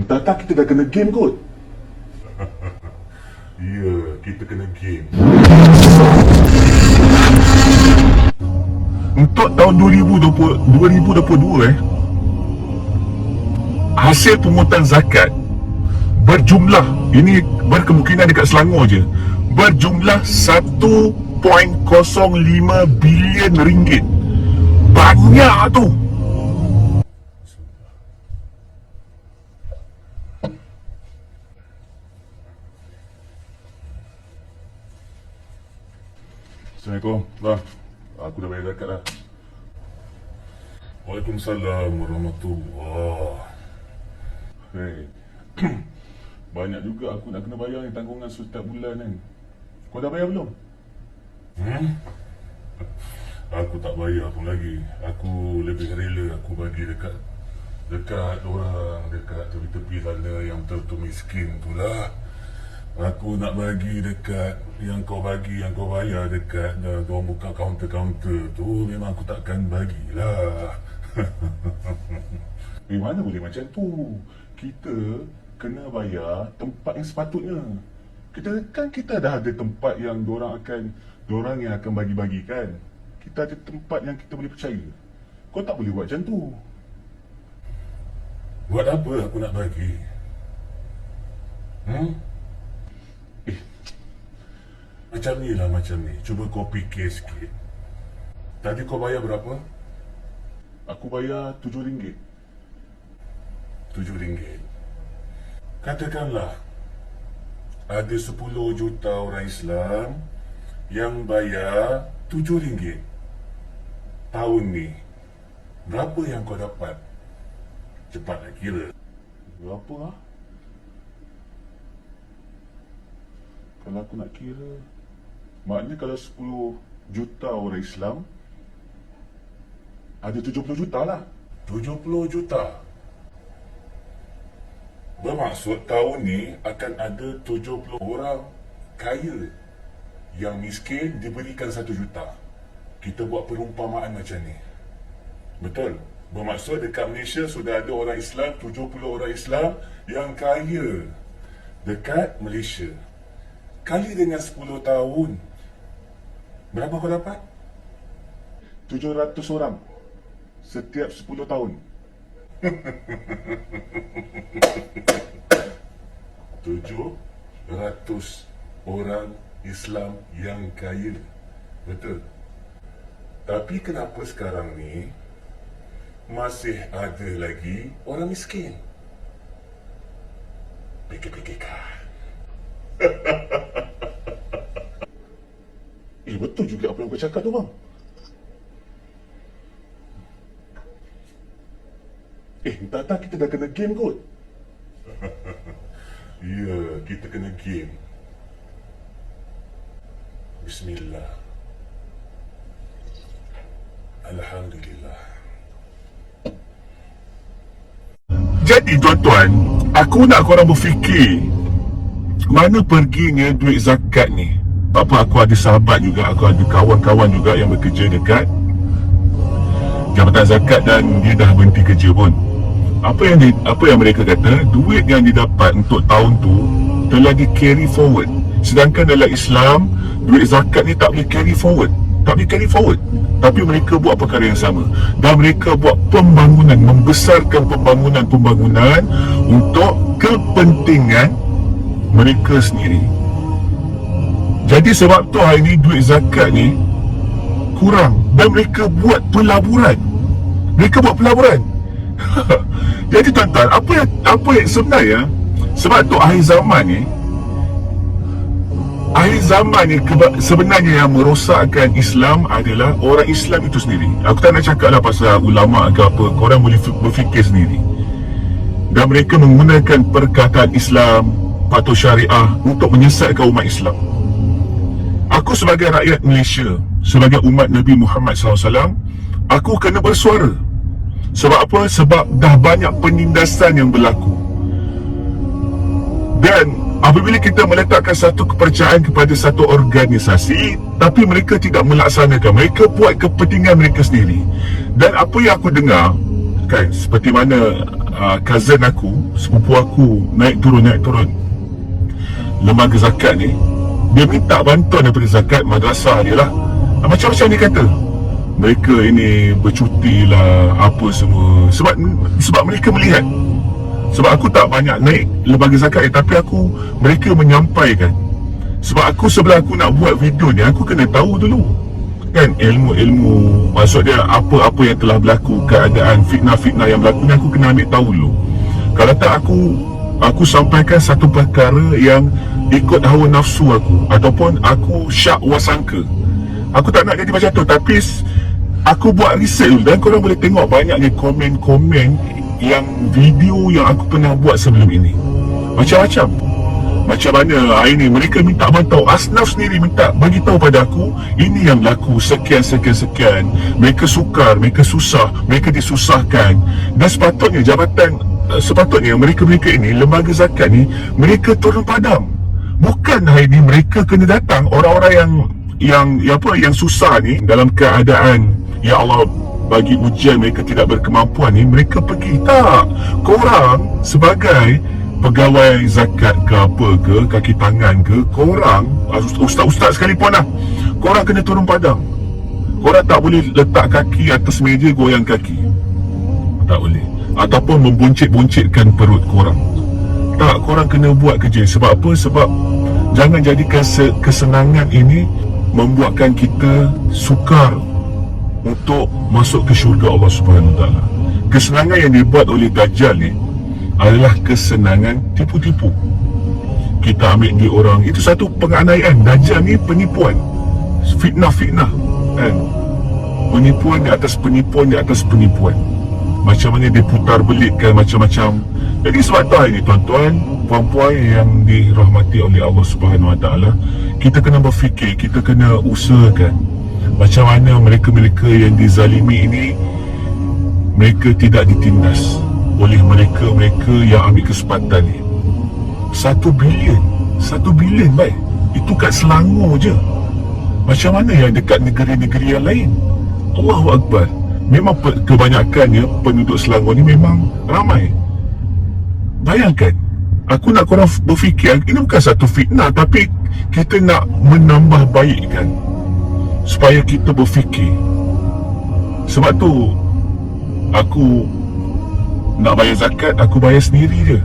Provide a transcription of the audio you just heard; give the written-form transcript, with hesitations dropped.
Tak, kita dah kena game kot. Ya, kita kena game. Untuk tahun 2022 hasil pungutan zakat berjumlah, ini berkemungkinan dekat Selangor je, berjumlah 1.05 bilion ringgit. Banyak tu. Assalamualaikum. Bang, aku dah bayar zakat dah. Waalaikumsalam warahmatullahi. Hei. Banyak juga aku nak kena bayar ni tanggungan setiap bulan kan. Kau dah bayar belum? Aku tak bayar pun lagi. Aku lebih rela aku bagi dekat orang, dekat tepi-tepi sana yang betul-betul miskin tu lah. Aku nak bagi dekat yang kau bagi, yang kau bayar dekat kau buka kaunter-kaunter tu, memang aku takkan bagilah. Mana boleh macam tu? Kita kena bayar tempat yang sepatutnya. Kita dah ada tempat yang dorang yang akan bagi-bagikan. Kita ada tempat yang kita boleh percaya. Kau tak boleh buat macam tu. Buat apa aku nak bagi? Macam ni lah, macam ni. Cuba kau fikir sikit. Tadi kau bayar berapa? Aku bayar RM7. RM7. Katakanlah ada 10 juta orang Islam yang bayar RM7 tahun ni. Berapa yang kau dapat? Cepatlah kira. Berapa lah? Kalau aku nak kira, maknanya kalau 10 juta orang Islam, ada 70 juta lah. 70 juta. Bermaksud tahun ni akan ada 70 orang kaya yang miskin diberikan 1 juta. Kita buat perumpamaan macam ni. Betul? Bermaksud dekat Malaysia sudah ada orang Islam, 70 orang Islam yang kaya dekat Malaysia. Kali dengan 10 tahun, berapa kau dapat? 700 orang setiap 10 tahun. 700 orang Islam yang kaya. Betul. Tapi kenapa sekarang ni masih ada lagi orang miskin? Fikir-fikirkan. Betul juga apa yang kau cakap tu, bang. Tak, kita dah kena game kot. Ya, kita kena game. Bismillah. Alhamdulillah. Jadi tuan-tuan, aku nak korang berfikir mana perginya duit zakat ni. Apa aku ada sahabat juga, aku ada kawan-kawan juga yang bekerja dekat Jabatan Zakat dan dia dah berhenti kerja pun. Apa yang mereka kata, duit yang didapat untuk tahun tu telah di carry forward. Sedangkan dalam Islam, duit zakat ni tak boleh carry forward. Tapi mereka buat perkara yang sama. Dan mereka buat pembangunan, membesarkan pembangunan untuk kepentingan mereka sendiri. Jadi sebab tu hari ni duit zakat ni kurang. Dan mereka buat pelaburan. Jadi tuan-tuan, apa yang sebenarnya, sebab tu akhir zaman ni sebenarnya yang merosakkan Islam adalah orang Islam itu sendiri. Aku tak nak cakap lah pasal ulama' ke apa, korang boleh berfikir sendiri. Dan mereka menggunakan perkataan Islam, patuh syariah untuk menyesatkan umat Islam. Aku sebagai rakyat Malaysia, sebagai umat Nabi Muhammad SAW, aku kena bersuara. Sebab apa? Sebab dah banyak penindasan yang berlaku. Dan apabila kita meletakkan satu kepercayaan kepada satu organisasi, tapi mereka tidak melaksanakan, mereka buat kepentingan mereka sendiri. Dan apa yang aku dengar, kan, seperti mana cousin aku, sepupu aku naik turun lembaga zakat ni, dia minta bantuan daripada zakat madrasah dia lah. Macam-macam dia kata, mereka ini bercuti lah, apa semua. Sebab mereka melihat. Sebab aku tak banyak naik lembaga zakat ni, tapi mereka menyampaikan. Sebab sebelum aku nak buat video ni, aku kena tahu dulu kan, ilmu-ilmu, maksud dia apa-apa yang telah berlaku, keadaan fitnah-fitnah yang berlaku ni, aku kena ambil tahu dulu. Kalau tak, aku sampaikan satu perkara yang ikut hawa nafsu aku, ataupun aku syak wasangka. Aku tak nak jadi macam tu, tapi aku buat research dulu. Dan korang boleh tengok banyaknya komen-komen yang video yang aku pernah buat sebelum ini. Macam-macam. Macam mana hari ni mereka minta bantuan, asnaf sendiri minta bagi tahu pada aku, ini yang berlaku sekian. Mereka sukar, mereka susah, mereka disusahkan. Dan sepatutnya mereka ini, lembaga zakat ni, mereka turun padam. Bukan hari ni mereka kena datang, orang-orang yang susah ni, dalam keadaan ya Allah bagi ujian mereka tidak berkemampuan ni, mereka pergi. Tak, korang sebagai pegawai zakat ke apa ke, kaki tangan ke, korang ustaz-ustaz sekalipun lah, korang kena turun padang. Korang tak boleh letak kaki atas meja goyang kaki, tak boleh, ataupun membuncit-buncitkan perut korang. Tak, korang kena buat kerja. Sebab apa? Sebab jangan jadikan kesenangan ini membuatkan kita sukar untuk masuk ke syurga Allah Subhanahu Wa Taala. Kesenangan yang dibuat oleh Dajjal ni adalah kesenangan tipu-tipu. Kita ambil di orang, itu satu penganiayaan. Dajjal ni penipuan, fitnah-fitnah kan? Penipuan di atas penipuan di atas penipuan. Macam mana dia putar belitkan macam-macam. Jadi sebab tu hari ni tuan-tuan, puan-puan yang dirahmati oleh Allah Subhanahu Wa Taala, kita kena berfikir, kita kena usahakan macam mana mereka-mereka yang dizalimi ini, mereka tidak ditindas oleh mereka yang ambil kesempatan ni. 1 bilion baik, itu kat Selangor je. Macam mana yang dekat negeri-negeri yang lain? Allahu Akbar. Memang kebanyakannya penduduk Selangor ni memang ramai. Bayangkan, aku nak korang berfikir, ini bukan satu fitnah, tapi kita nak menambah baikkan supaya kita berfikir. Sebab tu aku nak bayar zakat, aku bayar sendiri je.